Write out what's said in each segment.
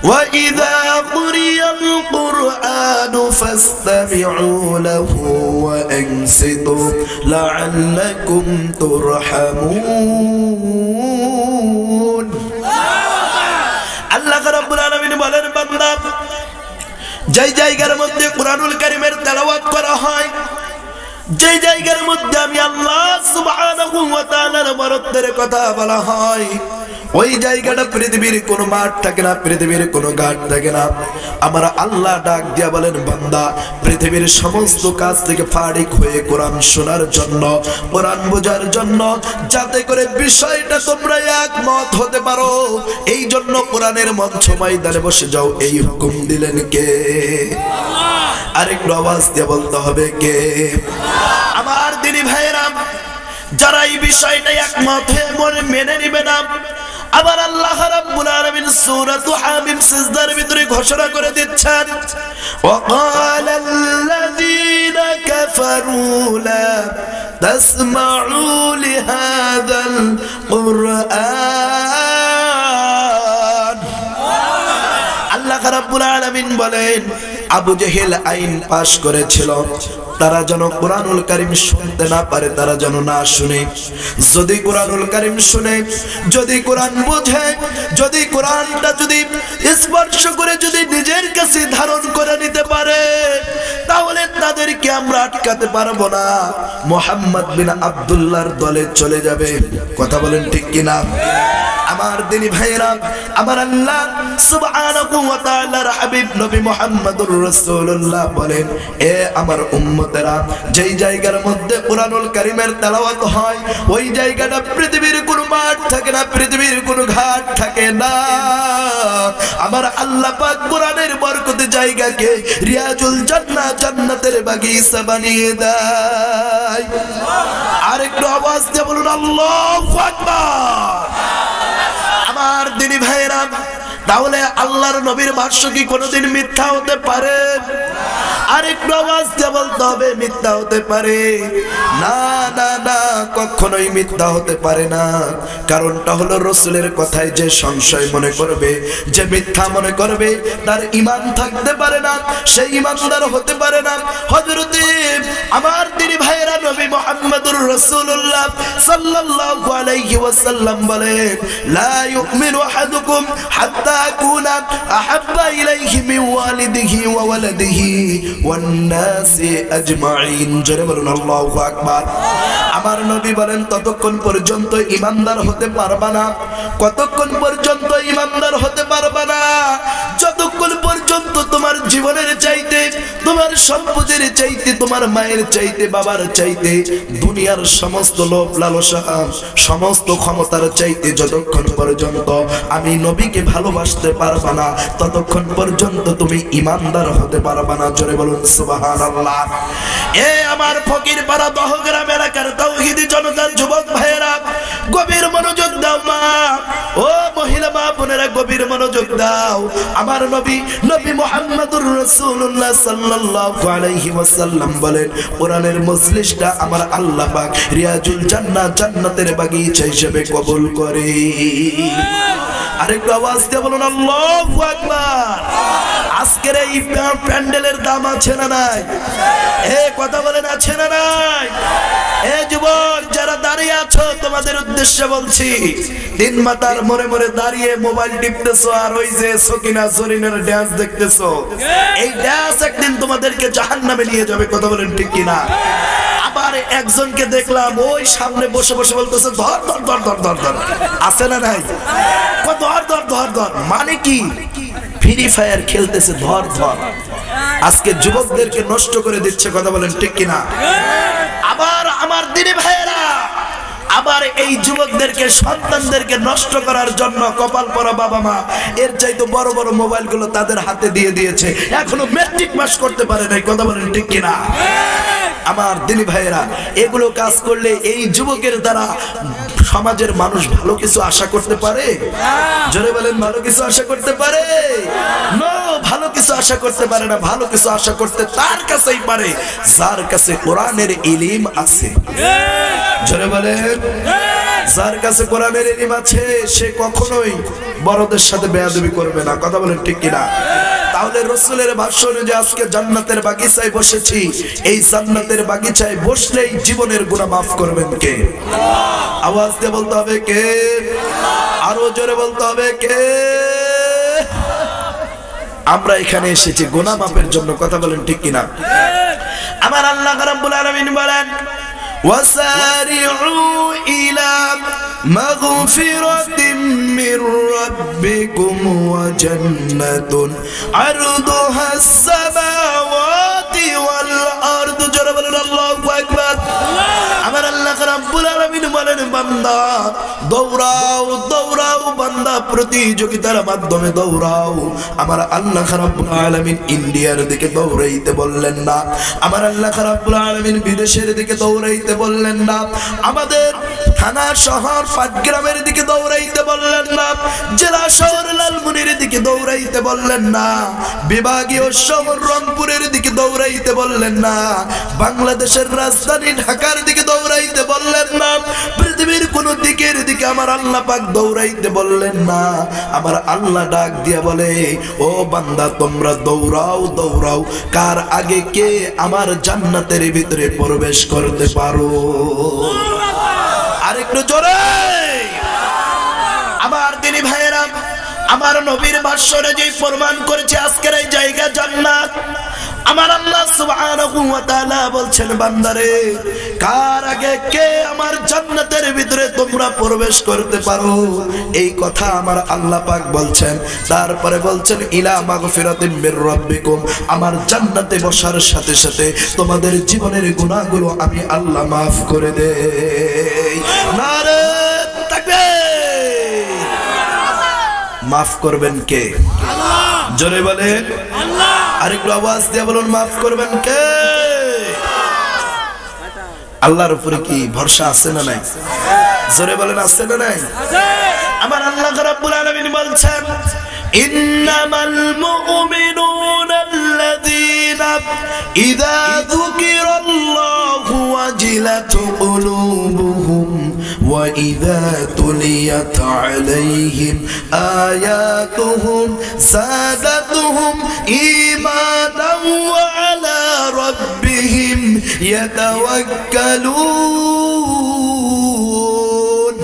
وإذا قرئ القرآن فاستمعوا له وأنصتوا لعلكم ترحمون আল্লাহ রাব্বুল আলামিন বলেন বান্দা যেই জায়গার মধ্যে কুরআনুল কারীমের তেলাওয়াত করা হয় যেই জায়গার মধ্যে আমি আল্লাহ সুবহানাহু ওয়া তাআলার বরত্বের কথা বলা হয় ওই জায়গাটা পৃথিবীর কোনো মাঠ থাকে না পৃথিবীর কোনো ঘাট থাকে না আমার আল্লাহ ডাক দিয়া বলেন বান্দা পৃথিবীর সমস্ত কাজ থেকে ফারিক হয়ে কোরআন শোনার জন্য কোরআন বোঝার জন্য যাতে করে বিষয়টা তোমরা একমত হতে পারো এই জন্য কোরআনের মঞ্চ ময়দানে বসে যাও এই হুকুম দিলেন কে আল্লাহ আরেকটু আওয়াজ দিয়ে বলতে হবে কে আমার দিনী ভাইরা যারা এই বিষয়টা একমত হয়ে মেনে নেবে না আবার আল্লাহ রাব্বুল আলামিন সূরা হামিম সিজদার ভিতরে ঘোষণা করে দিচ্ছেন ওয়াকালাল্লাযীনা কাফারু লা তাসমাউ লিহাযাল কুরআন আল্লাহ রাব্বুল আলামিন বলেন আবু জেহেল আইন পাশ করেছিল তারা যেন কুরআনুল কারীম শুনতে না পারে তারা যেন না শুনে যদি কুরআনুল কারীম শুনে যদি কোরআন বোঝে যদি কোরআনটা যদি স্পর্শ করে যদি নিজের কাছে ধারণ করে নিতে পারে তাহলে তাদেরকে আমরা আটকাতে পারবো না মুহাম্মদ বিন আব্দুল্লাহর দলে চলে যাবে কথা বলেন ঠিক কি না আমার দিনী ভাইরা আমার আল্লাহ সুবহানাহু ওয়া তাআলার হাবিব নবী মুহাম্মদুর রাসূলুল্লাহ বলেন এ আমার উম্মতেরা যেই জায়গার মধ্যে কুরআনুল কারীমের তেলাওয়াত হয় ওই জায়গাটা পৃথিবীর কোনো মাঠ থাকে না পৃথিবীর কোনো ঘাট থাকে না আমার আল্লাহ পাক কোরআনের বরকতে জায়গাকে রিয়াজুল জান্নাহ জান্নাতের বাগিচা বানিয়ে দেয় আরেকটু আওয়াজ দিয়ে বলুন আল্লাহু আকবার আমার দিনী ভাইরা তাহলে আল্লাহর নবীর ভাষ্য কি কোনোদিন মিথ্যা হতে পারে আরেকটু আওয়াজ দিয়ে বলতে হবে মিথ্যা হতে পারে না না না কখনোই মিথ্যা হতে পারে না কারণটা হলো রাসূলের কথায় যে সংশয় মনে করবে যে মিথ্যা মনে করবে তার ঈমান থাকতে পারে না সেই ঈমানদার হতে পারে না হযরত আমার দিনী ভাইরা নবী মুহাম্মদুর রাসূলুল্লাহ সাল্লাল্লাহু আলাইহি ওয়াসাল্লাম বলেন লা ইউমিনু আহাদুকুম হাত্তা আকুনা আহাব্বা ইলাইহি মিন ওয়ালিদিহি ওয়া ওয়ালাদিহি ওয়ান নাসি আজমাইন জোরে বলুন আল্লাহু আকবার আমার নবী বলেন ততক্ষণ পর্যন্ত ঈমানদার হতে পারবা না কতক্ষণ পর্যন্ত ঈমানদার হতে পারবা না যতক্ষণ পর্যন্ত তোমার জীবনের চাইতে তোমার সম্পদের চাইতে তোমার মায়ের চাইতে বাবার চাইতে দুনিয়ার সমস্ত লোভ লালসা সমস্ত ক্ষমতার চাইতে যতক্ষণ পর্যন্ত আমি নবীকে ভালোবাসতে পারবা না ততক্ষণ পর্যন্ত তুমি ঈমানদার হতে পারবা না জোরে বলুন সুবহানাল্লাহ এ আমার ফকির পাড়া দহগ্রাম এলাকার তাওহীদি জনতার যুবক ভাইয়েরা গভীর মনোযোগ দাও মা ও মহিলা মা বোনেরা গভীর মনোযোগ দাও আমার নবী মুহাম্মদুর রাসূলুল্লাহ সাল্লাল্লাহু আলাইহি ওয়াসাল্লাম বলেন কোরআনের মজলিসটা আমার আল্লাহ পাক রিয়াজুল জান্নাহ জান্নাতের বাগিচা হিসেবে কবুল করে আরেকটু আওয়াজ দিয়ে বলুন আল্লাহু আকবার আজকের এই প্যান্ডেলের দাম আছে না নাই এ কথা বলেন আছে না নাই এ যুবক যারা দাঁড়িয়ে আছো তোমাদের উদ্দেশ্যে বলছি দিন মাতার মরে মরে দাঁড়িয়ে মোবাইল টিপতেছো আর ওই যে সকিনা জরিনের ডান্স দেখতেছো এই ডান্স একদিন তোমাদেরকে জাহান্নামে নিয়ে যাবে কথা বলেন ঠিক কি না আবার একজনকে দেখলাম ওই সামনে বসে বসে বলতেছে ধর ধর ধর ধর ধর ধর আছে না নাই ধর ধর ধর ধর মানে কি ফ্রি ফায়ার খেলতেছে ধর ধর আজকে যুবকদেরকে নষ্ট করে দিচ্ছে কথা বলেন ঠিক কি না আবার আমার দিনী ভাইয়েরা আবার এই যুবকদেরকে সন্তানদেরকে নষ্ট করার জন্য কপাল পরা বাবা মা এর চাইতে বড় বড় মোবাইল গুলো তাদের হাতে দিয়ে দিয়েছে এখনো ম্যাট্রিক পাস করতে পারে নাই কথা বলেন ঠিক কি না আমার দিনী ভাইয়েরা এগুলো কাজ করলে এই যুবকের দ্বারা সমাজের মানুষ ভালো কিছু আশা করতে পারে জোরে বলেন ভালো কিছু আশা করতে পারে না ভালো কিছু আশা করতে পারে না ভালো কিছু আশা করতে তার কাছেই পারে যার কাছে কোরআনের ইলম আছে জোরে বলেন যার কাছে কোরআনের ইলম আছে সে কখনোই বড়দের সাথে বেয়াদবি করবে না। কথা বলেন ঠিক কিনা? তাহলে রাসূলের ভাষ্য অনুযায়ী আজকে জান্নাতের বাগিচায় বসেছি, এই জান্নাতের বাগিচায় বসলেই জীবনের গুনাহ মাফ করবেন কে? আল্লাহ। আওয়াজ দিয়ে বলতে হবে কে? আল্লাহ। আরো জোরে বলতে হবে কে? আমরা এখানে এসেছি গুনাহ মাফের জন্য। কথা বলেন ঠিক কিনা? আমার আল্লাহ রাব্বুল আলামিন বলেন وسارعوا إلى مغفرة من ربكم وجنة عرضها السماوات والأرض جرب الله أكبر আমার আল্লাহ রাব্বুল আলামিন বলেন বান্দা দৌড়াও দৌড়াও বান্দা প্রতিযোগিতার মাধ্যমে দৌড়াও। আমার আল্লাহ রাব্বুল আলামিন ইন্ডিয়ার দিকে দৌড়াইতে বললেন না, আমার আল্লাহ রাব্বুল আলামিন বিদেশের দিকে দৌড়াইতে বললেন না, আমাদের থানা শহর পাটগ্রামের দিকে দৌড়াইতে বললেন না, জেলা শহর লালমনির দিকে দৌড়াইতে বললেন না, বিভাগীয় শহর রংপুরের দিকে দৌড়াইতে বললেন না, বাংলাদেশের রাজধানী ঢাকার দিকে দৌড়াইতে বললেন না, পৃথিবীর কোন দিকের দিকে আমার আল্লাহ পাক দৌড়াইতে বললেন না। আমার আল্লাহ ডাক দিয়া বলে ও বান্দা তোমরা দৌড়াও দৌড়াও, কার আগে কে আমার জান্নাতের ভিতরে প্রবেশ করতে পারো। আরেকটু জোরে আমার দিনী ভাইয়েরা, আমার নবীর ভাষ্যে যে প্রমাণ করেছে আজকের এই জায়গা জান্নাত। আমার আল্লাহ সুবহানাহু ওয়া তাআলা বলছেন বান্দারে কার আগে কে আমার জান্নাতের ভিতরে তোমরা প্রবেশ করতে পারো, এই কথা আমার আল্লাহ পাক বলছেন। তারপরে বলছেন ইলা মাগফিরাতিন মির রাব্বিকুম, আমার জান্নাতে বসার সাথে সাথে তোমাদের জীবনের গুনাহগুলো আমি আল্লাহ maaf করে দেই। নারে তাকবীর। maaf করবেন কে? আল্লাহ। জোরে বলেন আল্লাহ। আরেকটু আওয়াজ দিয়ে বলুন maaf করবেন কে? আল্লাহর উপরে কি ভরসা আছে না নাই? জোরে বলেন আছে না নাই? আমার আল্লাহ রাব্বুল আলামিন বলছেন ইন্নামাল মুমিনুনা আল্লাযীনা ইযা যুকিরাল্লাহু ওয়াজিলাত কুলুবুহুম ওয়া ইযা তুলিয়াত আলাইহিম আয়াতুহুম যাদাতুহুম ঈমানান ওয়া আলা রাব্বিহিম ইয়াতাওয়াক্কালুন।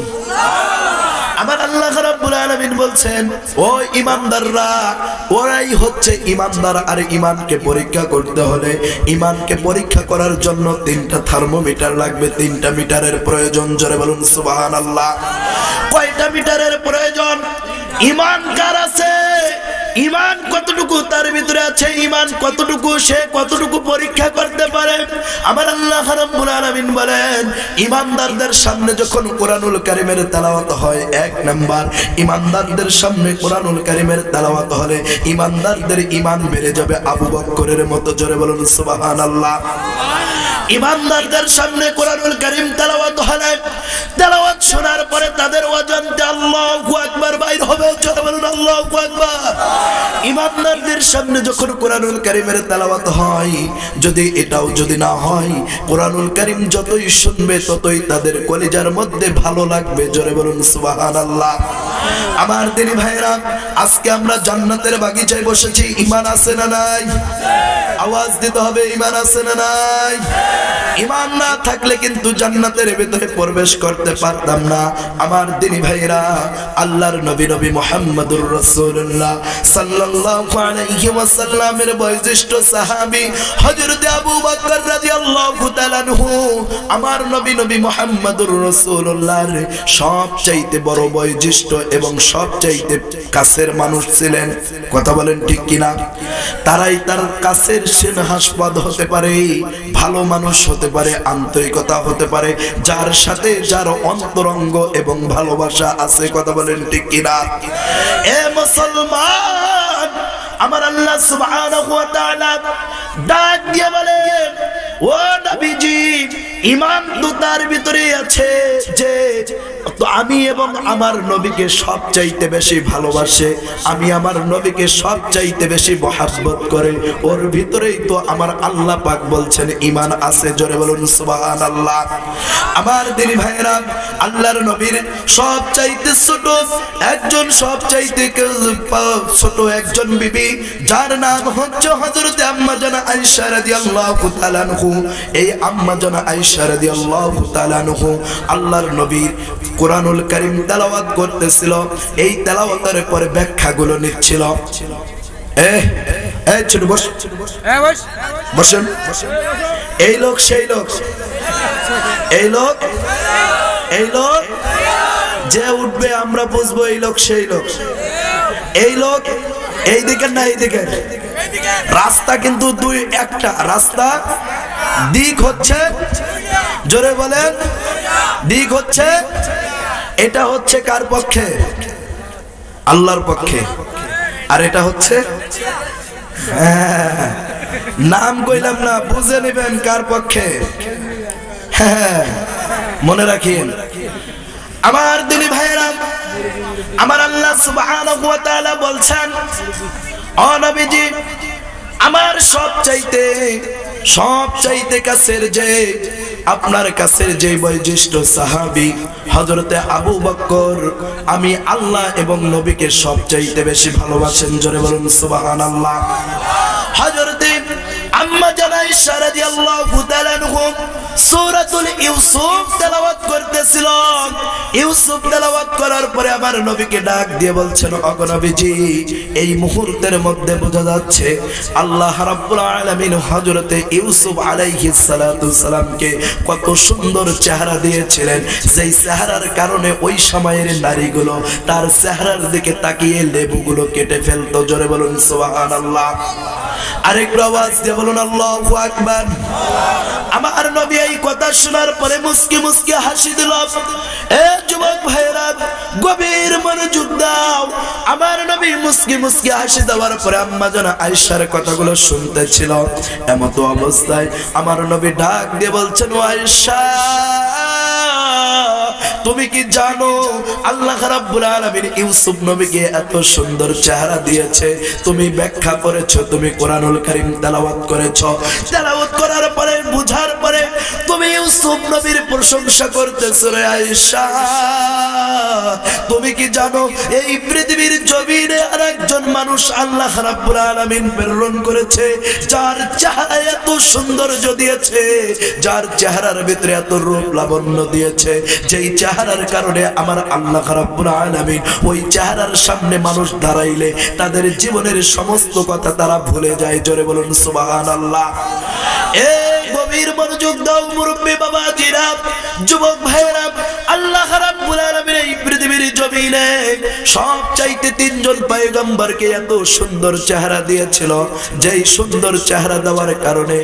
আমার আল্লাহ রাব্বুল আলামিন বলছেন ও ঈমানদাররা, ওরাই হচ্ছে ঈমানদার। আর ঈমানকে পরীক্ষা করতে হলে ঈমানকে পরীক্ষা করার জন্য 3টা থার্মোমিটার লাগবে, 3টা মিটারের প্রয়োজন। জোরে বলুন সুবহানাল্লাহ। কয়টা মিটারের প্রয়োজন? ঈমান কার আছে, ঈমান কতটুকু তার ভিতরে আছে, ঈমান কতটুকু সে কতটুকু পরীক্ষা করতে পারে। আমার আল্লাহ রাব্বুল আলামিন বলেন ঈমানদারদের সামনে যখন কোরআনুল কারীমের তেলাওয়াত হয়, 1 নাম্বার ঈমানদারদের সামনে কোরআনুল কারীমের তেলাওয়াত হলে ঈমানদারদের ঈমান বেড়ে যাবে আবু বকরের মতো। জোরে বলুন সুবহানাল্লাহ। ঈমানদারদের সামনে কোরআনুল কারীম তেলাওয়াত হলে তেলাওয়াত শোনার পরে তাদের ওয়াজনতে আল্লাহু আকবার বাইর হবে। জোরে বলুন আল্লাহু আকবার। ঈমানদারদের সামনে যখন কোরআনুল কারীমের তেলাওয়াত হয়, যদি এটাও যদি না হয়, কোরআনুল কারীম যতই শুনবে ততই তাদের কলিজার মধ্যে ভালো লাগবে। জোরে বলুন সুবহানাল্লাহ। আমার দিনী ভাইরা, আজকে আমরা জান্নাতের বাগিচায় বসেছি, ঈমান আছে না নাই? আওয়াজ দিতে হবে ঈমান আছে না নাই? ঈমান না থাকলে কিন্তু জান্নাতের ভিতরে প্রবেশ করতে পারতাম না। আমার দিনী ভাইরা, আল্লাহর নবী নবী মুহাম্মদুর রাসূলুল্লাহ সাল্লাল্লাহু আলাইহি ওয়াসাল্লামের বয়োজ্যেষ্ঠ সাহাবী হযরত আবু বকর রাদিয়াল্লাহু তাআলা আনহু আমার নবী নবী মুহাম্মদুর রাসূলুল্লাহর সবচাইতে বড় বয়োজ্যেষ্ঠ এবং সবচাইতে কাছের মানুষ ছিলেন। কথা বলেন ঠিক কিনা? তারাই তার কাছের সিংহাসপদ হতে পারে, ভালো মানুষ হতে পারে, আন্তরিকতা হতে পারে, যার সাথে যার অন্তরঙ্গ এবং ভালোবাসা আছে। কথা বলেন ঠিক কিনা? এ মুসলমান, আমার আল্লাহ সুবহানাহু ওয়া তাআলা ডাক দিয়ে বলেন ও নবীজি, ঈমান তো তার ভিতরে আছে যে তো আমি এবং আমার নবীকে সবচাইতে বেশি ভালোবাসে, আমি আমার নবীকে সবচাইতে বেশি মহব্বত করে, ওর ভিতরেই তো আমার আল্লাহ পাক বলছেন ঈমান আছে। জোরে বলুন সুবহানাল্লাহ। আমার দিনী ভাইরা, আল্লাহর নবীর সবচাইতে ছোট একজন, সবচাইতে ছোট একজন বিবি, যার নাম হচ্ছে হযরত আম্মা জানা আয়েশা রাদিয়াল্লাহু তাআলা আনহু। এই আম্মা জানা আয়েশা রাদিয়াল্লাহু তাআলা আনহু আল্লাহর নবীর কোরআনুল কারীম তেলাওয়াত করতেছিল, এই তেলাওয়াতের পরে ব্যাখ্যাগুলো নিচ্ছিল। ছোট বস, বসেন। এই লোক সেই লোক, এই লোক, এই লোক যে উঠবে আমরা বুঝবো এই লোক সেই লোক। এই লোক এই দিকের না এই দিকের, রাস্তা কিন্তু দুই, একটা রাস্তা, দিক হচ্ছে, জোরে বলেন, দিক হচ্ছে, এটা হচ্ছে কার পক্ষে? আল্লাহর পক্ষে। আর এটা হচ্ছে, নাম কইলাম না, বুঝে নেবেন কার পক্ষে। হ্যাঁ, মনে রাখেন আমার দিনী ভাইরা, আমার আল্লাহ সুবহানাহু ওয়া তাআলা বলছেন, ও নবীজি, আমার সবচাইতে কাছের যে, আপনার কাছের যে বয়োজ্যেষ্ঠ সাহাবী হযরতে আবু বকর, আমি আল্লাহ এবং নবীকে সবচাইতে বেশি ভালোবাসেন। জোরে বলুন সুবহানাল্লাহ। হযরতে আম্মা জানা আয়েশা রাদিয়াল্লাহু তাআলা আনহা সূরাতুল ইউসুফ তেলাওয়াত করতেছিল। ইউসুফ তেলাওয়াত করার পরে আমার নবীকে ডাক দিয়ে বলছেন, ওগো নবীজি, এই মুহূর্তের মধ্যে বোঝা যাচ্ছে আল্লাহ রাব্বুল আলামিন হযরতে ইউসুফ আলাইহিস সালাতু সালামকে কত সুন্দর চেহারা দিয়েছিলেন, যেই চেহারার কারণে ওই সময়ের নারীগুলো তার চেহারার দিকে তাকিয়ে লেবুগুলো কেটে ফেলতো। জোরে বলুন সুবহানাল্লাহ। আরেকটু আওয়াজ দিয়ে বলুন আল্লাহু আকবার। আমার নবী এই কথা শোনার পরে মুস্কি মুস্কি হাসি দিল। এ যুবক ভাইরা, গভীর মনোযোগ দাও। আমার নবী মুস্কি মুস্কি হাসি দেওয়ার পরে আম্মা জানা আয়েশার কথাগুলো শুনতেছিল। এমতো অবস্থায় আমার নবী ডাক দিয়ে বলছেন, ও আয়েশা, তুমি কি জানো আল্লাহ রাব্বুল আলামিন ইউসুফ নবীকে এত সুন্দর চেহারা দিয়েছে? তুমি ব্যাখ্যা করেছো, তুমি কোরআনুল কারীম তেলাওয়াত করেছো, তেলাওয়াত করার পরে বুঝার পরে তুমি ইউসুফ নবীর প্রশংসা করতেছো। রে আয়েশা, তুমি কি জানো এই পৃথিবীর জমিনে আরেকজন মানুষ আল্লাহ রাব্বুল আলামিন প্রেরণ করেছে, যার চেহারা এত সৌন্দর্য দিয়েছে, যার চেহারার ভিতরে এত রূপ লাবণ্য দিয়েছে, যেই চেহারার কারণে আমার আল্লাহ রাব্বুল আলামিন ওই চেহারার সামনে মানুষ দাঁড়াইলে তাদের জীবনের সমস্ত কথা তারা ভুলে যায়। জোরে বলুন সুবহানাল্লাহ। এই গভীর মনোযোগ দাও মুরব্বি বাবাজিরা, যুবক ভাইরা, আল্লাহ রাব্বুল আলামিন এই পৃথিবীর জমিনে সবচাইতে তিনজন পয়গম্বরকে এত সুন্দর চেহারা দিয়েছিল, যেই সুন্দর চেহারা দেওয়ার কারণে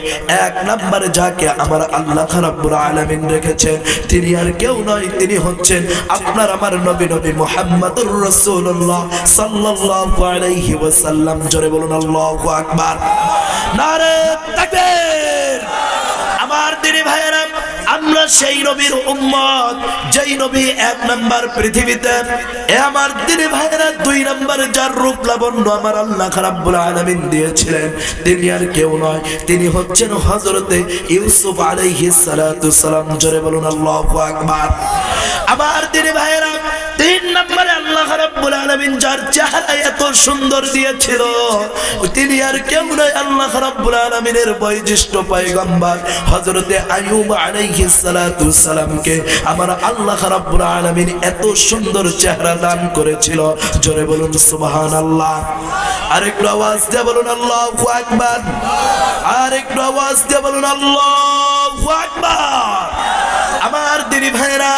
এক নম্বরে যাকে আমার আল্লাহ রাব্বুল আলামিন রেখেছেন তিনি আর কেউ নয়, তিনি হচ্ছেন আপনার আমার নবী মুহাম্মদুর রাসূলুল্লাহ সাল্লাল্লাহু আলাইহি ওয়াসাল্লাম। জোরে বলুন আল্লাহু আকবার, নারে তাকবীর। আমার দিনী ভাইরা, আমরা সেই নবীর উম্মত যেই নবী এক নাম্বার পৃথিবীতে, এ আমার দিনী ভাইরা দুই নাম্বার যার রূপ লাবণ্য আমার আল্লাহ রাব্বুল আলামিন দিয়েছিলেন তিনি আর কেউ নয়, তিনি হচ্ছেন হযরতে ইউসুফ আলাইহিস সালাতু সালাম। জোরে বলুন আল্লাহু আকবার। আমার দিনী ভাইরা, তিন নম্বরে আল্লাহ রাব্বুল আলামিন যার চেহারা এত সুন্দর দিয়েছিল তিনি আর কেউ নয়, আল্লাহ রাব্বুল আলামিনের বয়োজ্যেষ্ঠ পয়গম্বর হযরতে আইয়ুব আলাইহিস সালাতু সালামকে আমার আল্লাহ রাব্বুল আলামিন এত সুন্দর চেহারা দান করেছিল। জোরে বলুন সুবহানাল্লাহ। আরেকটু আওয়াজ দিয়ে বলুন আল্লাহু আকবার। আরেকটু আওয়াজ দিয়ে বলুন আল্লাহু আকবার। আমার দিনী ভাইরা,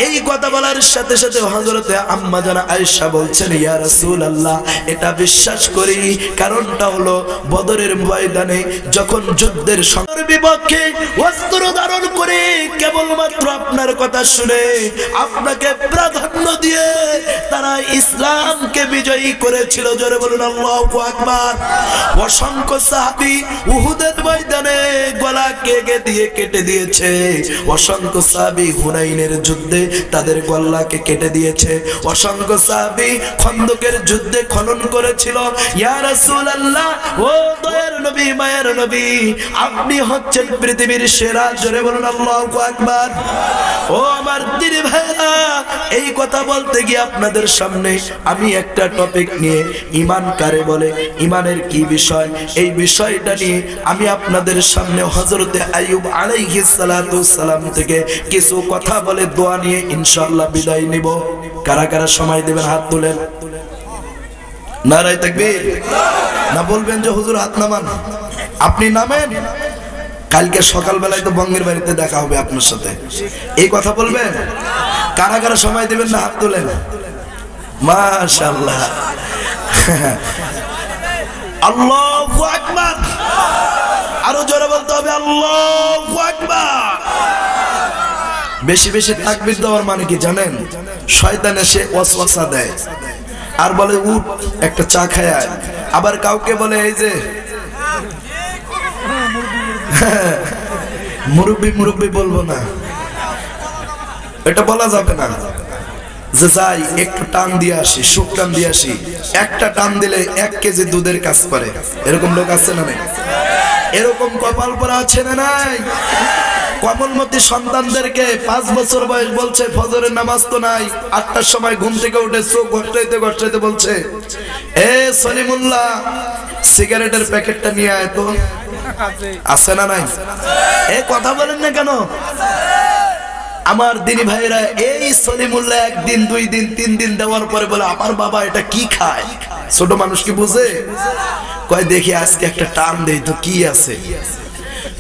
এই কথা বলার সাথে সাথে হযরতে আম্মা জানা আয়েশা বলছেন, ইয়া রাসূলুল্লাহ, এটা বিশ্বাস করি। কারণটা হলো বদরের ময়দানে যখন যুদ্ধের সংগ্রামের বিপক্ষে অস্ত্র ধারণ করে কেবলমাত্র আপনার কথা শুনে আপনাকে প্রাধান্য দিয়ে তারা ইসলামকে বিজয়ী করেছিল। জোরে বলুন আল্লাহু আকবার। অসংখ্য সাহাবী উহুদের ময়দানে গলা কেটে দিয়েছে। অসংখ্য সাহাবী হুনাইনের যুদ্ধে তাদের গলাকে কেটে দিয়েছে। অসংখ্য সাহাবী খন্দকের যুদ্ধে খনন করেছিল। ইয়া রাসূলুল্লাহ, ও দয়ার নবী, মায়ের নবী, আপনি হচ্ছেন পৃথিবীর সেরা। জোরে বলুন আল্লাহু আকবার। ও আমার দিনী ভাইরা, এই কথা বলতে গিয়ে আপনাদের সামনে আমি একটা টপিক নিয়ে, ঈমান কারে বলে, ঈমানের কি বিষয়, এই বিষয়টা নিয়ে আমি আপনাদের সামনে হযরতে আইয়ুব আলাইহিস সালাতু সালাম থেকে কিছু কথা বলে দোয়া নিয়ে ইনশাআল্লাহ বিদায় নিব। কারা কারা সময় দেবেন হাত তুলেন। নারায়ে তাকবীর। না বলবেন যে হুজুর হাত নামান, আপনি নামেন, কালকে সকালবেলায় তো বঙ্গের বাড়িতে দেখা হবে আপনার সাথে, এই কথা বলবেন। কারা কারা সময় দেবেন না হাত তুলেন। মাশাআল্লাহ, আল্লাহু আকবার। আরো জোরে বলতে হবে আল্লাহু আকবার। বেশি বেশি তাকবীর দেওয়ার মানে কি জানেন? শয়তান এসে ওয়াসওয়াসা দেয় আর বলে উঠ একটা চা খায় আয়। আবার কাউকে বলে এই যে মুরব্বি মুরব্বি বলবো না, এটা বলা যাবে না, যে যাই একটু টান দিয়ে আসি, সুখ টান দিয়ে আসি। একটা টান দিলে 1 কেজি দুধের কাজ করে। এরকম লোক আছে না নাই? এরকম কপাল পরা আছে না নাই? কমলমতি সন্তানদেরকে 5 বছর বয়স বলছে ফজরের নামাজ তো নাই, 8টার সময় ঘুম থেকে উঠে চোখ ঘষতে বলছে, এ সলিমুল্লাহ, সিগারেটের প্যাকেটটা নিয়ে আয় তো। আছে না নাই? এই কথা বলেন না কেন? আমার দিনী ভাইরা, এই সলিমুল্লাহ 1 দিন 2 দিন 3 দিন দেওয়ার পরে বলে আমার বাবা এটা কি খায়। ছোট মানুষ কি বুঝে? কয় দেখি আজকে একটা টান দেই তো কি আছে।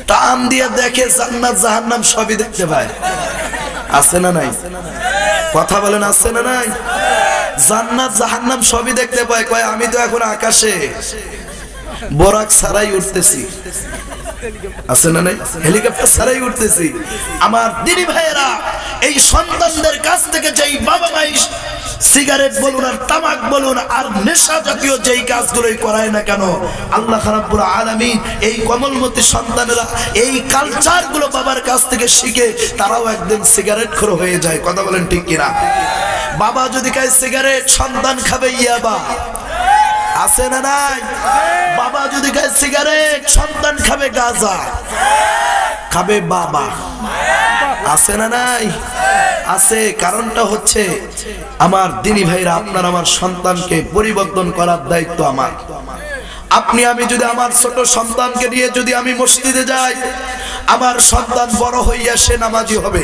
টান দিয়ে দেখে জান্নাত জাহান্নাম সবই দেখতে পায়। আছে না নাই? কথা বলেন আছে না নাই? জান্নাত জাহান্নাম সবই দেখতে পায়। কয় আমি তো এখন আকাশে বরাক ছাড়াই উঠতেছি। আছে না নাই? হেলিকপ্টার ছাড়াই উঠতেছি। আমার দিনী ভাইয়েরা, এই সন্তানদের কাছ থেকে যেই বাবা মাই সিগারেট বলুন আর তামাক বলুন আর নেশা জাতীয় যেই কাজগুলোই করায় না কেন, আল্লাহ রাব্বুল আলামিন এই কমলমতি সন্তানেরা এই কালচারগুলো বাবার কাছ থেকে শিখে তারাও একদিন সিগারেট খোর হয়ে যায়। কথা বলেন ঠিক কিনা? বাবা যদি খায় সিগারেট, সন্তান খাবে ইয়াবা। আছে না নাই? বাবা যদি খায় সিগারেট, সন্তান খাবে গাঁজা, খাবে বাবা। আছে না নাই? আছে। কারণটা হচ্ছে আমার দিনী ভাইরা, আপনার আমার সন্তানকে পরিবর্তন করার দায়িত্ব আমার। আপনি আমি যদি আমার ছোট সন্তানকে নিয়ে যদি আমি মসজিদে যাই, আমার সন্তান বড় হইয়া সে নামাজি হবে।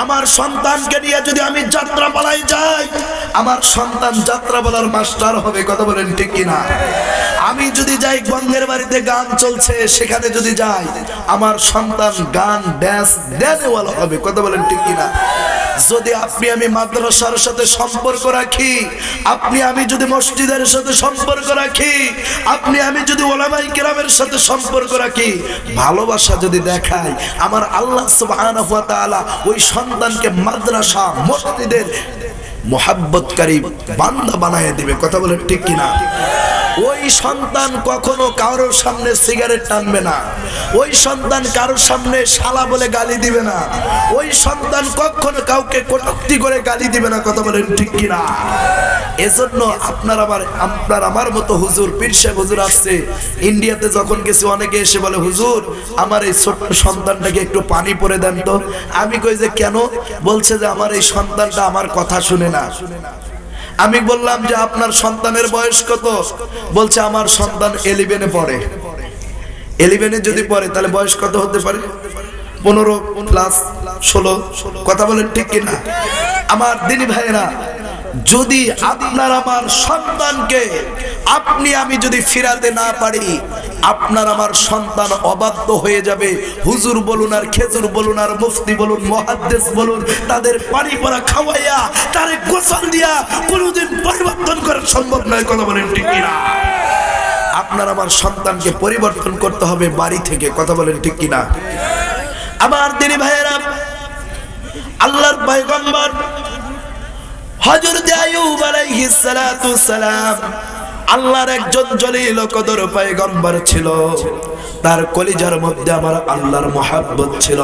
আমার সন্তানকে নিয়ে যদি আমি যাত্রাপালায় যাই, আমার সন্তান যাত্রাপালার মাস্টার হবে। কথা বলেন ঠিক কিনা? আমি যদি যাই বঙ্গের বাড়িতে গান চলছে, সেখানে যদি যাই, আমার সন্তান গান ড্যান্সওয়ালা হবে। কথা বলেন ঠিক কিনা? যদি আপনি আমি মাদ্রাসার সাথে সম্পর্ক রাখি, আপনি আমি যদি মসজিদের সাথে সম্পর্ক রাখি, আপনি আমি যদি ওলামায়ে কেরামের সাথে সম্পর্ক রাখি, ভালোবাসা যদি দেখাই, আমার আল্লাহ সুবহানাহু ওয়া তাআলা ওই সন্তানকে মাদ্রাসা মসজিদের মোহাব্বতকারী বান্দা বানায় দিবে। কথা বলেন ঠিক কিনা? ওই সন্তান কখনো কারোর সামনে সিগারেট টানবে না, ওই সন্তান কারোর সামনে শালা বলে গালি দিবে না, ওই সন্তান কখনো কাউকে কটূক্তি করে গালি দিবে না। কথা বলেন ঠিক কিনা? এজন্য আপনার আমার মতো হুজুর, পীর সাহেব হুজুর আসছে ইন্ডিয়াতে, যখন গেছে অনেকে এসে বলে, হুজুর আমার এই ছোট্ট সন্তানটাকে একটু পানি পরে দেন তো। আমি কই যে কেন? বলছে যে আমার এই সন্তানটা আমার কথা শুনে না। আমি বললাম যে আপনার সন্তানের বয়স কত? বলছে আমার সন্তান 11-এ পড়ে। 11-এ যদি পড়ে তাহলে বয়স কত হতে পারে? 15 প্লাস 16। কথা বলেন ঠিক কিনা? আমার দিনী ভাইয়েরা, যদি আপনার আমার সন্তানকে আপনি আমি যদি ফিরাতে না পারি, আপনার আমার সন্তান অবাধ্য হয়ে যাবে। হুজুর বলুন আর খেজুর বলুন আর মুফতি বলুন মুহাদ্দিস বলুন, তাদের পানি পড়া খাওয়াইয়া তারে গোসল দিয়া কোনোদিন পরিবর্তন করা সম্ভব নয়। কথা বলেন ঠিক কিনা? আপনার আমার সন্তানকে পরিবর্তন করতে হবে বাড়ি থেকে। কথা বলেন ঠিক কিনা? আমার দিনী ভাইয়েরা, আল্লাহর পয়গম্বর হযরত আইয়ুব আলাইহিস সালাতু সালাম আল্লাহর একজন জলিল কদর পয়গম্বর ছিল। তার কলিজার মধ্যে আমার আল্লাহর মহব্বত ছিল।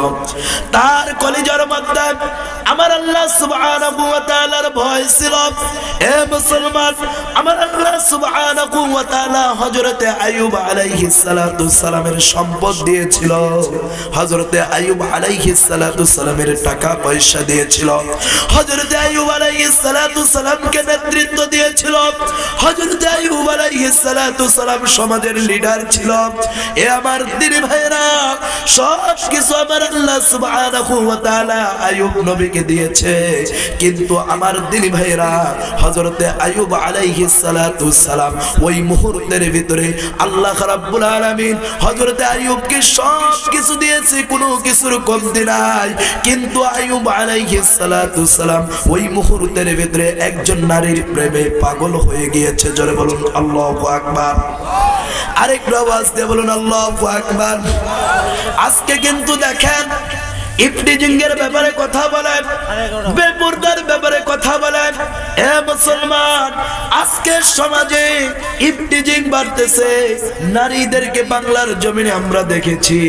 তার কলিজার মধ্যে আমার আল্লাহ সুবহানাহু ওয়া তাআলার ভয় ছিল। এ মুসলমান, আমার আল্লাহ সুবহানাহু ওয়া তাআলা হযরতে আইয়ুব আলাইহিস সালাতু সালামের সম্পদ দিয়েছিল। হযরতে আইয়ুব আলাইহিস সালাতু সালামের টাকা পয়সা দিয়েছিল। হযরতে আইয়ুব আলাইহিস সালাতু সালামকে নেতৃত্ব দিয়েছিল। হযরতে আইয়ুব আলাইহিস সালাতু সালাম সমাজের লিডার ছিল। এ আমার দিনী ভাইরা, সব কিছু আমার আল্লাহ সুবহানাহু ওয়া তাআলা আইয়ুব নবীকে দিয়েছে। কিন্তু আমার দিনী ভাইরা, হযরতে আইয়ুব আলাইহিস সালাতু সালাম ওই মুহূর্তের ভিতরে আল্লাহ রাব্বুল আলামিন হযরতে আইয়ুবকে সব কিছু দিয়েছে, কোনো কিছুর কমতি নাই। কিন্তু আইয়ুব আলাইহিস সালাতু সালাম ওই মুহূর্তের ভিতরে একজন নারীর প্রেমে পাগল হয়ে গিয়েছে। জোরে বলুন আল্লাহু আকবার। আরেকটু আওয়াজ দিয়ে বলুন আল্লাহু আকবার। আজকে কিন্তু দেখেন, ইফটিজিংয়ের ব্যাপারে কথা বলেন, বেপরদার ব্যাপারে কথা বলেন। এ মুসলমান, আজকে সমাজে ইফটিজিং বাড়তেছে। নারীদেরকে বাংলার জমিনে আমরা দেখেছি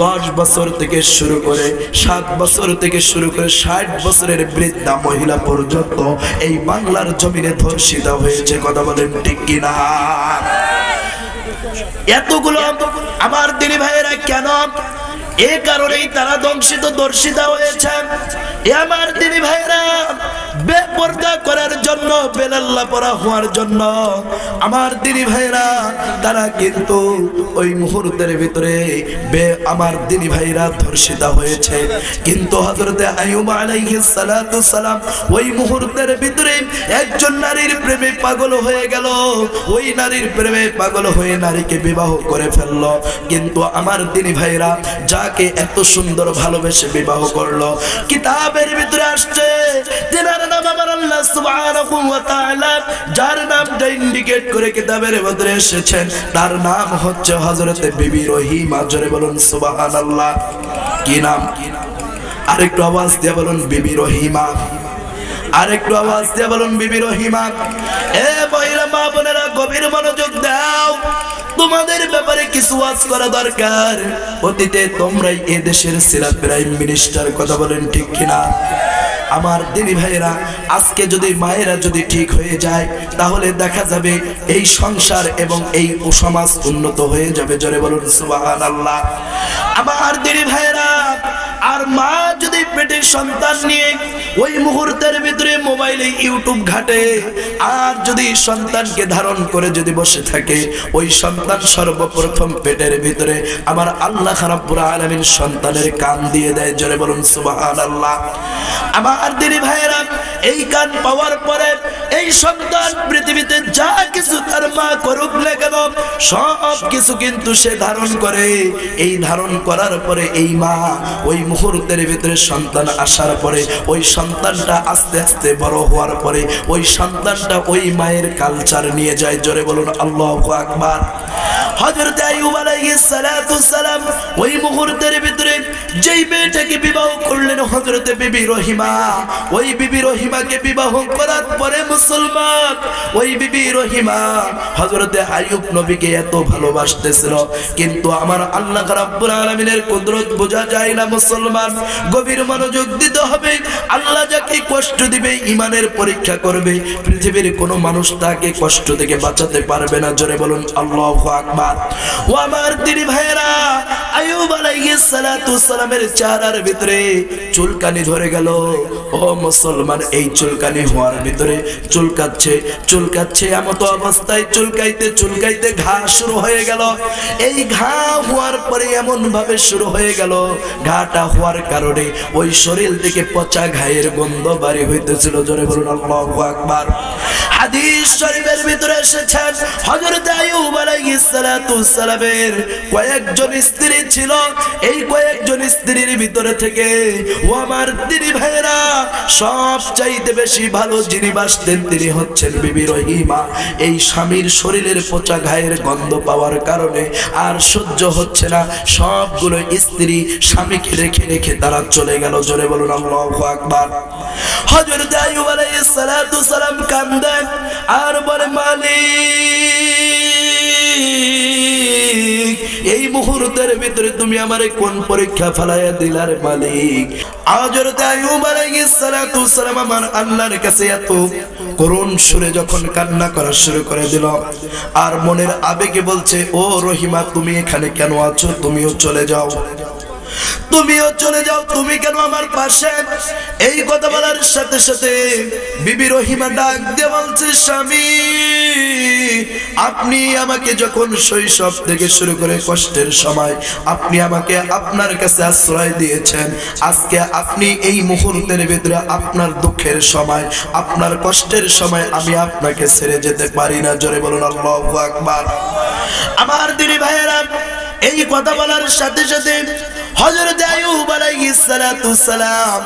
10 বছর থেকে শুরু করে 7 বছর থেকে শুরু করে 60 বছরের বৃদ্ধা মহিলা পর্যন্ত এই বাংলার জমিনে ধর্ষিত হয়েছে। কথা বলেন ঠিক কিনা? এতগুলো আমার দিনী ভাইয়েরা কেন? এ কারণেই তারা দর্শিত হয়েছে। আমার দিনী ভাইরা, বেপরদা করার জন্য, বেলাল্লা পরা হওয়ার জন্য আমার দিনী ভাইরা তারা কিন্তু ওই মুহূর্তের ভিতরে আমার দিনী ভাইরা ধর্ষিত হয়েছে। কিন্তু হযরতে আইয়ুব আলাইহিস সালাতু সালাম ওই মুহূর্তের ভিতরে একজন নারীর প্রেমে পাগল হয়ে গেল। ওই নারীর প্রেমে পাগল হয়ে নারীকে বিবাহ করে ফেললো। কিন্তু আমার দিনী ভাইরা, যাকে এত সুন্দর ভালোবেসে বিবাহ করলো, কিতাবের ভিতরে আসছে তেনার নাম আমার আল্লাহ সুবহানাহু ওয়া তাআলা যার নামটা ইন্ডিকেট করে কিতাবের ভিতরে এসেছেন, তার নাম হচ্ছে হযরতে বিবি রহিমা। জোরে বলুন সুবহানাল্লাহ। কি নাম? আরেকটু আওয়াজ দিয়ে বলুন বিবি রহিমা। আরেকটু আওয়াজ দিয়ে বলুন বিবি রহিমা। এ মহিলা মা বোনেরা, গভীর মনোযোগ দাও। তোমাদের ব্যাপারে কিছু ওয়াজ করা দরকার। অতীতে তোমরাই এ দেশের ছিলা প্রাইম মিনিস্টার। কথা বলেন ঠিক কিনা? আমার দিনী ভাইয়েরা, আজকে যদি মায়েরা যদি ঠিক হয়ে যায়, তাহলে দেখা যাবে এই সংসার এবং এই সমাজ উন্নত হয়ে যাবে। জোরে বলুন সুবহানাল্লাহ। আমার দিনী ভাইয়েরা, আর মা যদি পেটে সন্তান নিয়ে ওই মুহূর্তের ভিতরে মোবাইলে ইউটিউব ঘাটে, আর যদি সন্তানকে ধারণ করে যদি বসে থাকে, ওই সন্তান সর্বপ্রথম পেটের ভিতরে আমার আল্লাহ রাব্বুল আলামিন সন্তানের কান দিয়ে দেয়। জোরে বলুন সুবহানাল্লাহ। আমার দিনী ভাইয়েরা, এই কান পাওয়ার পরে এই সন্তান পৃথিবীতে যা কিছু তার মা করুক না কেন, সব কিছু কিন্তু সে ধারণ করে। এই ধারণ করার পরে এই মা ওই মুহূর্তের ভিতরে সন্তান আসার পরে ওই সন্তানটা আস্তে আস্তে বড় হওয়ার পরে ওই সন্তানটা ওই মায়ের কালচার নিয়ে যায়। জোরে বলুন আল্লাহু আকবার। হযরত আইয়ুব আলাইহিস সালাতু সালাম ওই মুহূর্তের ভিতরে যেই মেয়েটাকে বিবাহ করলেন হযরতে বিবি রহিমা, ওই বিবি রহিমাকে বিবাহ করার পরে মুসলমান, ওই বিবি রহিমা হযরতে আইয়ুব নবীকে এত ভালোবাসতেছিল। কিন্তু আমার আল্লাহ রাব্বুল আলামিনের কুদরত বোঝা যায় না মুসলমান। গভীর মনোযোগ দিতে হবে। আল্লাহ যাকে কষ্ট দিবে, ঈমানের পরীক্ষা করবে, পৃথিবীর কোনো মানুষ তাকে কষ্ট থেকে বাঁচাতে পারবে না। জোরে বলুন আল্লাহু আকবার। ও আমার দিনী ভাইয়েরা, আইয়ুব আলাইহিস সালাতু সালামের চেহারার ভিতরে চুলকানি ধরে গেল। ও মুসলমান, এই চুলকানি হওয়ার ভিতরে চুলকাচ্ছে এমত অবস্থায় চুলকাইতে ঘা শুরু হয়ে গেল। এই ঘা হওয়ার পরে এমন ভাবে শুরু হয়ে গেল, ঘাটা হওয়ার কারণে ওই শরীর থেকে পচা ঘায়ের গন্ধ বাড়ি হইতেছিল। জোরে বলুন আল্লাহু আকবার। হাদিস শরীফের ভিতরে এসেছেন হযরত আইয়ুব আলাইহিস আলাইহিস সালাতু সালামের কয়েকজন স্ত্রী ছিল। এই কয়েকজন স্ত্রীর ভিতরে থেকে ও আমার দিনী ভাইরা সবচাইতে বেশি ভালো যিনি বাসতেন তিনি হচ্ছেন বিবি রহিমা। এই স্বামীর শরীরের পচা ঘায়ের গন্ধ পাওয়ার কারণে আর সহ্য হচ্ছে না, সবগুলো স্ত্রী স্বামীকে রেখে রেখে তারা চলে গেল। জোরে বলুন আল্লাহু আকবার। হযরত আইয়ুব আলাইহিস সালাতু সালাম কান্দেন আর বলে, মালিক এই মুহূর্তের ভিতরে তুমি আমারে কোন পরীক্ষা ফেলাইয়া দিলার মালিক। হযরত আইয়ুব আলাইহিস সালাতু সালাম আমার আল্লাহর কাছে এত করুণ সুরে যখন কান্না করা শুরু করে দিল আর মনের আবেগে বলছে, ও রহিমা তুমি এখানে কেন আছো? তুমিও চলে যাও, তুমিও চলে যাও, তুমি কেন আমার পাশে? এই কথা বলার সাথে সাথে বিবি রহিমা ডাক দিয়ে বলছে, স্বামী আপনি আমাকে যখন শৈশব থেকে শুরু করে কষ্টের সময় আপনি আমাকে আপনার কাছে আশ্রয় দিয়েছেন, আজকে আপনি এই মুহূর্তের ভিতরে আপনার দুঃখের সময় আপনার কষ্টের সময় আমি আপনাকে ছেড়ে যেতে পারি না। জোরে বলুন আল্লাহু আকবার। আমার দিনী ভাইয়েরা এই কথা বলার সাথে সাথে হযরত আইয়ুব আলাইহিস সালাতু সালাম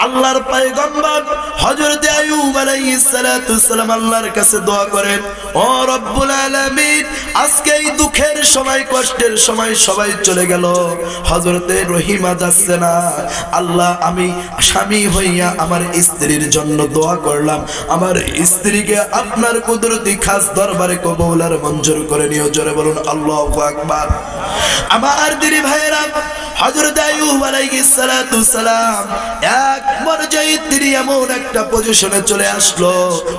আল্লাহর পয়গম্বর হযরত আইয়ুব আলাইহিস সালাতু সালাম আল্লাহর কাছে দোয়া করেন, ও রব্বুল আলামিন আজকে এই দুঃখের সময় কষ্টের সময় সবাই চলে গেল, হযরতে রহিমা যাচ্ছে না। আল্লাহ আমি স্বামী হইয়া আমার স্ত্রীর জন্য দোয়া করলাম, আমার স্ত্রীকে আপনার কুদরতি খাস দরবারে কবুল আর মঞ্জুর করে নিও। জোরে বলুন আল্লাহু আকবার। আমার দিনী ভাইয়েরা হযরত আইয়ুব আলাইহিস সালাতু সালাম এক পর্যায়ে তিনি এমন একটা পজিশনে চলে আসলো,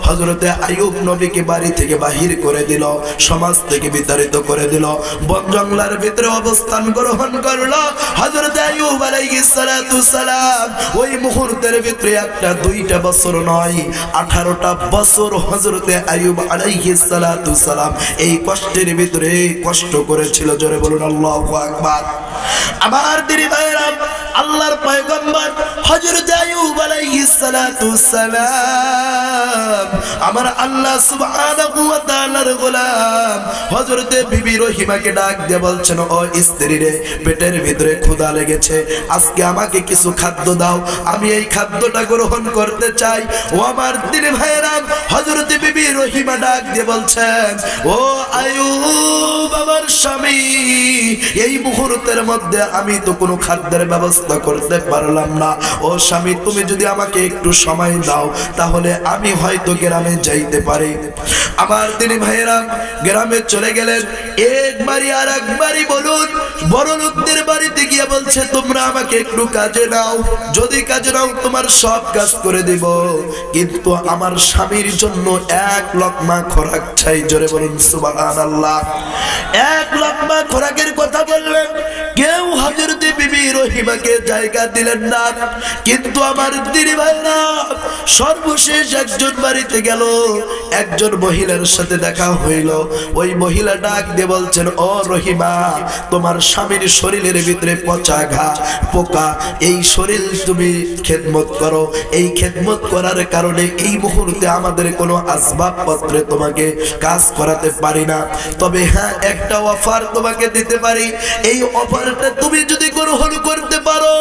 হযরত আইয়ুব নবীকে বাড়ি থেকে বাহির করে দিল, সমাজ থেকে বিতাড়িত করে দিল, বন জঙ্গলের ভিতরে অবস্থান গ্রহণ করলো। হযরত আইয়ুব আলাইহিস সালাতু সালাম ওই মুহূর্তের ভিতরে একটা দুইটা বছর নয় 18টা বছর হযরত আইয়ুব আলাইহিস সালাতু সালাম এই কষ্টের ভিতরে কষ্ট করেছিল। জোরে বলুন আল্লাহু আকবার। আমার দিনী ভাইরা আল্লাহর পয়গম্বর হযরত আইয়ুব আলাইহিস সালাতু সালাম আমার আল্লাহ সুবহানাহু ওয়া তাআলার গোলাম হযরত বিবি রহিমাকে ডাক দিয়ে বলছেন, ও স্ত্রী রে পেটের ভিতরে ক্ষুধা লেগেছে, আজকে আমাকে কিছু খাদ্য দাও, আমি এই খাদ্যটা গ্রহণ করতে চাই। ও আমার দিনী ভাইরা হযরত বিবি রহিমা ডাক দিয়ে বলছেন, ও আইয়ুব আমার স্বামী এই মুহূর্তের মধ্যে আমি তো কোনো খাদ্যের ব্যবস্থা করতে পারলাম না, ও স্বামী তুমি যদি আমাকে একটু সময় দাও তাহলে আমি হয়তো গ্রামে যাইতে পারি। আমার দিনী ভাইয়েরা গ্রামে চলে গেলেন, একবারই আর একবারই বলুন বড় লোকদের বাড়িতে গিয়ে বলছে, তোমরা আমাকে একটু কাজে নাও, যদি কাজে নাও তোমার সব কাজ করে দেব, কিন্তু আমার স্বামীর জন্য এক লোকমা খোরাক চাই। জোরে বলুন সুবহানাল্লাহ। এক লোকমা খোরাকের কথা বললেন, কেউ হযরত বিবি রহিমাকে জায়গা দিলেন না। কিন্তু আমার দিনী ভাইরা সর্বশেষ একজন বাড়িতে গেল, একজন মহিলার সাথে দেখা হইল। ওই মহিলা ডাক দিয়ে বলছেন, ও রহিমা তোমার স্বামীর শরীরের ভিতরে পচা ঘা পোকা, এই শরীর তুমি খেদমত করো, এই খেদমত করার কারণে এই মুহূর্তে আমাদের কোনো আসবাবপত্রে তোমাকে কাজ করাতে পারি না, তবে হ্যাঁ একটা অফার তোমাকে দিতে পারি, এই অফারটা তুমি যদি গ্রহণ করতে পারো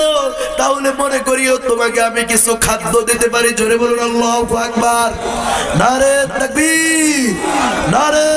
তাহলে মনে করিও তোমাকে আমি কিছু খাদ্য দিতে পারি। জোরে বলুন আল্লাহু আকবার। নারে তাকবীর, নারে